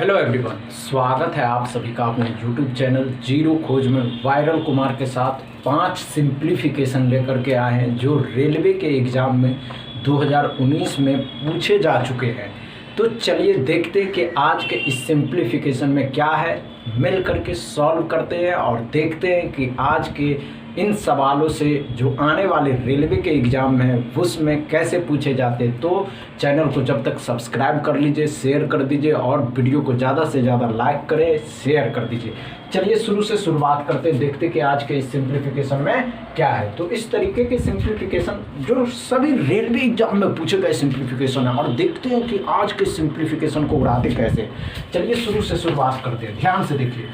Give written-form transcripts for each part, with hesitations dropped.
Hello everyone, स्वागत है आप सभी का अपने यूट्यूब चैनल जीरो खोज में। वायरल कुमार के साथ 5 सिंप्लीफिकेशन लेकर के आए हैं जो रेलवे के एग्ज़ाम में 2019 में पूछे जा चुके हैं। तो चलिए देखते हैं कि आज के इस सिंप्लीफिकेशन में क्या है, मिल करके सॉल्व करते हैं और देखते हैं कि आज के इन सवालों से जो आने वाले रेलवे के एग्ज़ाम में है उसमें कैसे पूछे जाते हैं। तो चैनल को जब तक सब्सक्राइब कर लीजिए, शेयर कर दीजिए और वीडियो को ज़्यादा से ज़्यादा लाइक करें, शेयर कर दीजिए। चलिए शुरू से शुरुआत करते हैं, देखते कि आज के इस सिंप्लीफिकेशन में क्या है। तो इस तरीके के सिंप्लीफिकेशन जो सभी रेलवे एग्जाम में पूछे गए सिंप्लीफिकेशन है और देखते हैं कि आज के सिंप्लीफिकेशन को उड़ाते कैसे। चलिए शुरू से शुरुआत करते हैं। ध्यान से देखिए,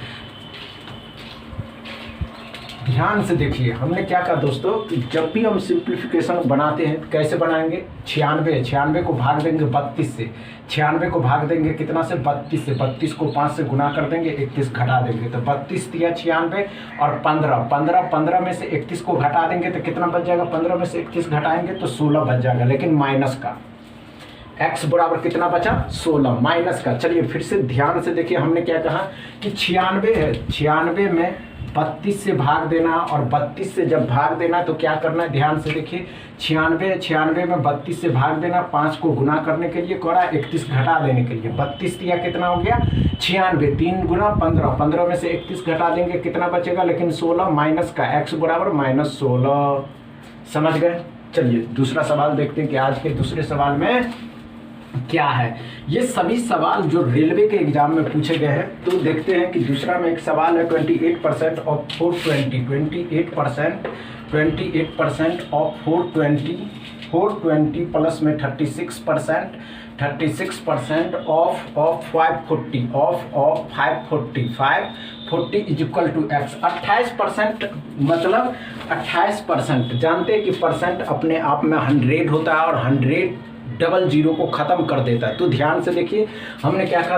ध्यान से देखिए हमने क्या कहा दोस्तों कि जब भी हम सिंप्लीफिकेशन बनाते हैं तो कैसे बनाएंगे। 96 को भाग देंगे 32 से, 96 को भाग देंगे कितना से 32 से, 32 को 5 से गुना कर देंगे, 31 घटा देंगे तो 32 दिया 96 और 15 में से 31 को घटा देंगे तो कितना बच जाएगा। 15 में से 31 घटाएंगे तो 16 बच जाएगा, लेकिन माइनस का x बराबर कितना बचा 16 माइनस का। चलिए फिर से ध्यान से देखिए, हमने क्या कहा कि 96 है, 96 में 32 से भाग देना और 32 से जब भाग देना तो क्या करना है। ध्यान से देखिए, 96 में 32 से भाग देना, 5 को गुना करने के लिए करा, 31 घटा देने के लिए 32 दिया कितना हो गया 96, 3 गुना 15, 15 में से 31 घटा देंगे कितना बचेगा, लेकिन 16 माइनस का x बराबर -16। समझ गए। चलिए दूसरा सवाल देखते हैं कि आज के दूसरे सवाल में क्या है। ये सभी सवाल जो रेलवे के एग्जाम में पूछे गए हैं। तो देखते हैं कि दूसरा में एक सवाल है 28% ऑफ 420, 28% ऑफ 420 प्लस में 36% of 540 is equal to x। 28% मतलब 28%, जानते हैं कि परसेंट अपने आप में 100 होता है और 100 डबल जीरो को ख़त्म कर देता है। तो ध्यान से देखिए, हमने क्या कहा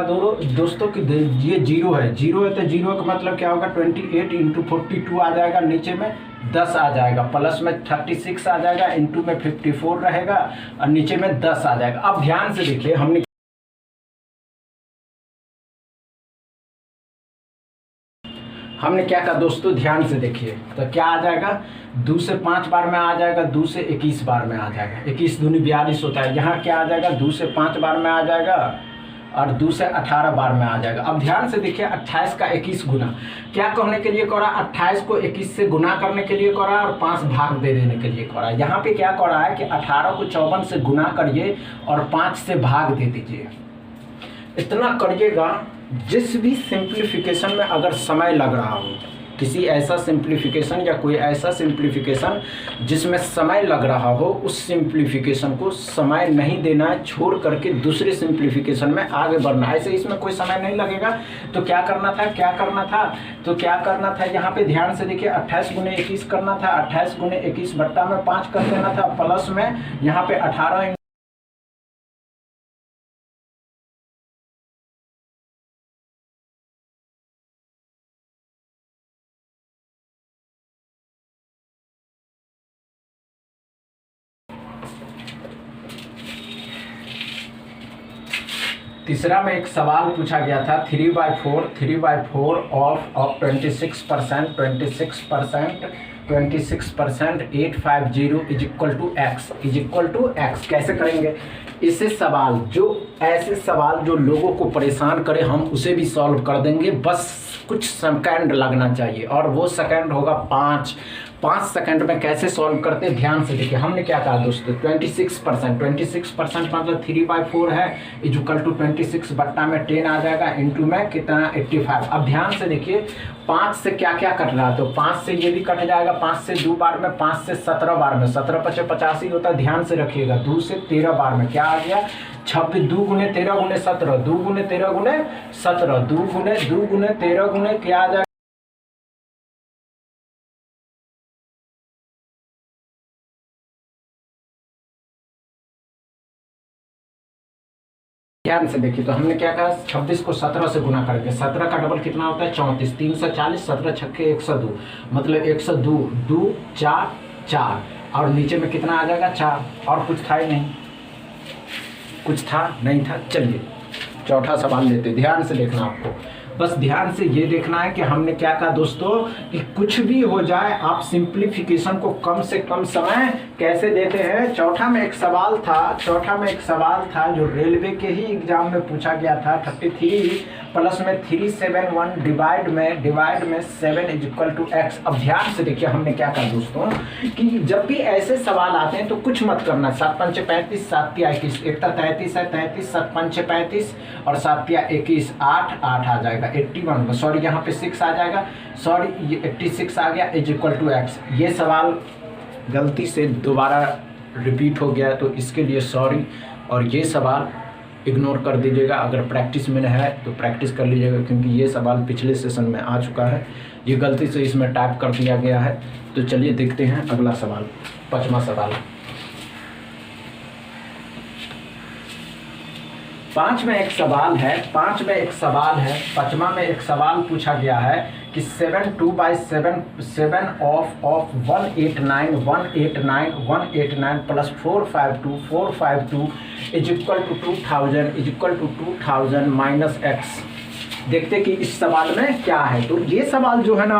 दोस्तों कि ये जीरो है तो जीरो का मतलब क्या होगा 28 इंटू 42 आ जाएगा, नीचे में 10 आ जाएगा, प्लस में 36 आ जाएगा, इंटू में 54 रहेगा और नीचे में 10 आ जाएगा। अब ध्यान से देखिए, हमने क्या कहा दोस्तों, ध्यान से देखिए तो क्या आ जाएगा, 2 से 5 बार में आ जाएगा, 2 से 21 बार में आ जाएगा, 21 दूनी 42 होता है। यहाँ क्या आ जाएगा, 2 से 5 बार में आ जाएगा और 2 से 18 बार में आ जाएगा। अब ध्यान से देखिए, 28 का 21 गुना क्या करने के लिए करा, 28 को 21 से गुना करने के लिए करा और 5 भाग दे देने के लिए करा। यहाँ पे क्या करा है कि 18 को 54 से गुना करिए और 5 से भाग दे दीजिए। इतना करिएगा। जिस भी सिंप्लीफिकेशन में अगर समय लग रहा हो, किसी ऐसा सिंप्लीफिकेशन या कोई ऐसा सिंप्लीफिकेशन जिसमें समय लग रहा हो, उस सिंप्लीफिकेशन को समय नहीं देना है, छोड़ करके दूसरे सिंप्लीफिकेशन में आगे बढ़ना है। ऐसे इसमें कोई समय नहीं लगेगा तो क्या करना था यहाँ पे ध्यान से देखिए, 28 गुने 21 करना था, 28 गुने 21 बट्टा में 5 कर देना था, प्लस में यहाँ पे 18। तीसरा में एक सवाल पूछा गया था 3/4 of 26% 850 is equal to x। कैसे करेंगे ऐसे सवाल जो लोगों को परेशान करे, हम उसे भी सॉल्व कर देंगे। बस कुछ सेकंड लगना चाहिए और वो सेकंड होगा 5 सेकंड में कैसे सॉल्व करते हैं। ध्यान से देखिए, हमने क्या कहा दोस्तों 26% मतलब 3/4 है इज इक्वल टू 26 बट्टा में 10 आ जाएगा, इंटू में कितना 85। अब ध्यान से देखिए, 5 से क्या क्या कट रहा है, तो 5 से ये भी कट जाएगा, 5 से 2 बार में, 5 से 17 बार में, 17 × 50 होता है। ध्यान से रखिएगा, 2 से 13 बार में क्या आ गया 26, 2 गुने 13 गुने 17, 2 गुने 13 गुने 17, 2 गुने 13 गुने क्या आ जाएगा। ध्यान से देखिए, तो हमने क्या कहा 26 को 17 से गुना करके, 17 का डबल कितना होता है 34, 340, 17 छक्के 102, मतलब 102, 2 4 4 और नीचे में कितना आ जाएगा 4। और कुछ था ही नहीं, कुछ था नहीं था। चलिए चौथा सवाल लेते, ध्यान से देखना आपको, बस ध्यान से ये देखना है कि हमने क्या कहा दोस्तों कि कुछ भी हो जाए आप सिंप्लीफिकेशन को कम से कम समय कैसे देते हैं। चौथा में एक सवाल था जो रेलवे के ही एग्जाम में पूछा गया था, 33 प्लस में 371 डिवाइड में 7 इज इक्वल टू एक्स। अब ध्यान से देखिए हमने क्या कहा दोस्तों कि जब भी ऐसे सवाल आते हैं तो कुछ मत करना, 7 पंचे 35, 7 तिया 21, एक तो 33 है, 33 7 पंचे 35 और 7 तिया 21, 8 आ जाएगा 81, सॉरी यहाँ पे 6 आ जाएगा, सॉरी 86 आ गया इज इक्वल टू एक्स। ये सवाल गलती से दोबारा रिपीट हो गया तो इसके लिए सॉरी, और ये सवाल इग्नोर कर दीजिएगा। अगर प्रैक्टिस में है तो प्रैक्टिस कर लीजिएगा, क्योंकि ये सवाल पिछले सेशन में आ चुका है, ये गलती से इसमें टाइप कर दिया गया है। तो चलिए देखते हैं अगला सवाल, 5वां सवाल। 5 में एक सवाल है, 5वां में एक सवाल पूछा गया है कि 7 2 by 7 of 189 plus 452 is equal to 2000 minus x. देखते कि इस सवाल में क्या है। तो ये सवाल जो है ना